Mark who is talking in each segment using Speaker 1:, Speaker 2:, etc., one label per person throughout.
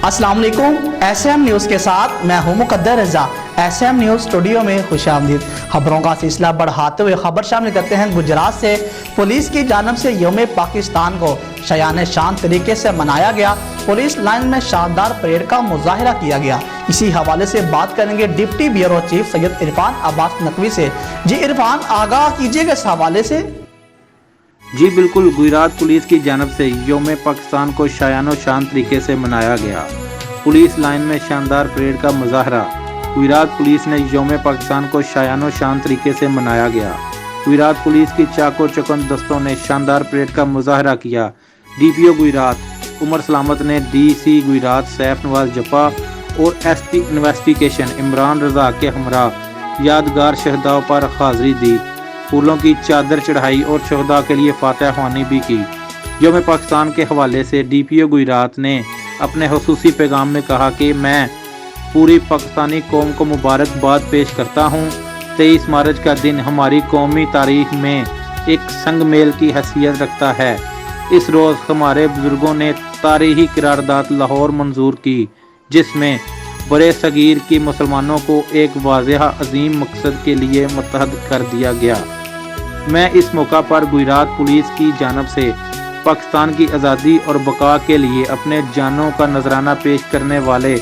Speaker 1: अस्सलाम वालेकुम। SM news के साथ मैं हूं मुकद्दर रज़ा। SM न्यूज़ स्टूडियो में खुशामदीद। खबरों का सिलसिला बढ़ाते हुए खबर शामिल करते हैं। गुजरात से पुलिस की जानब से यौम पाकिस्तान को शायान शान तरीके से मनाया गया। पुलिस लाइन में शानदार परेड का मुजाहिरा किया गया। इसी हवाले से बात करेंगे deputy bureau chief Syed Irfan Abbas Naqvi से। जी इरफान, आगाह कीजिएगा इस हवाले से।
Speaker 2: जी बिल्कुल, गुजरात पुलिस की जानब से यौम पाकिस्तान को शायानो शान तरीके से मनाया गया। पुलिस लाइन में शानदार परेड का मुजाहरा। गुजरात पुलिस ने यौम पाकिस्तान को शायानो शान तरीके से मनाया गया। गुजरात पुलिस की चाको चौकंद दस्तों ने शानदार परेड का मुजाहरा किया। DPO गुजरात उमर सलामत ने DC गुजरात सैफ नवाज जपा और SP इन्वेस्टिगेशन इमरान रजा के हमरा यादगार शहदाओं पर हाजिरी दी, फूलों की चादर चढ़ाई और शहदा के लिए फातह ख्वानी भी की। यौम पाकिस्तान के हवाले से DPO गुजरात ने अपने खुसूसी पैगाम में कहा कि मैं पूरी पाकिस्तानी कौम को मुबारकबाद पेश करता हूँ। 23 मार्च का दिन हमारी कौमी तारीख में एक संग मेल की हैसियत रखता है। इस रोज़ हमारे बुजुर्गों ने तारीखी करारदाद लाहौर मंजूर की, जिसमें बड़े सगीर की मुसलमानों को एक वाज़ेह अजीम मकसद के लिए मुत्तहद कर दिया गया। मैं इस मौका पर गुजरात पुलिस की जानब से पाकिस्तान की आज़ादी और बका के लिए अपने जानों का नजराना पेश करने वाले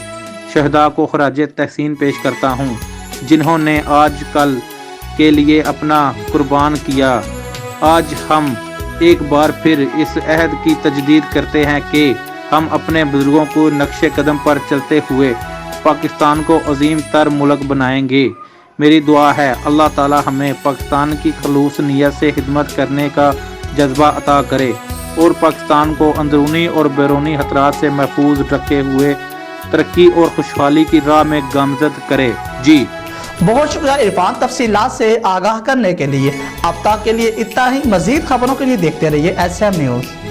Speaker 2: शहदा को खराज तहसीन पेश करता हूँ, जिन्होंने आज कल के लिए अपना कुर्बान किया। आज हम एक बार फिर इस अहद की तजदीद करते हैं कि हम अपने बुजुर्गों को नक्शे कदम पर चलते हुए पाकिस्तान को अजीम तर मुल्क बनाएंगे। मेरी दुआ है अल्लाह ताला हमें पाकिस्तान की खलूस नियत से खिदमत करने का जज्बा अता करे और पाकिस्तान को अंदरूनी और बैरूनी खतरात से महफूज रखे हुए तरक्की और खुशहाली की राह में गामजद करे। जी
Speaker 1: बहुत शुक्रिया इरफान, तफसीलात से आगाह करने के लिए। अब तक के लिए इतना ही। मजीद खबरों के लिए देखते रहिए SM न्यूज़।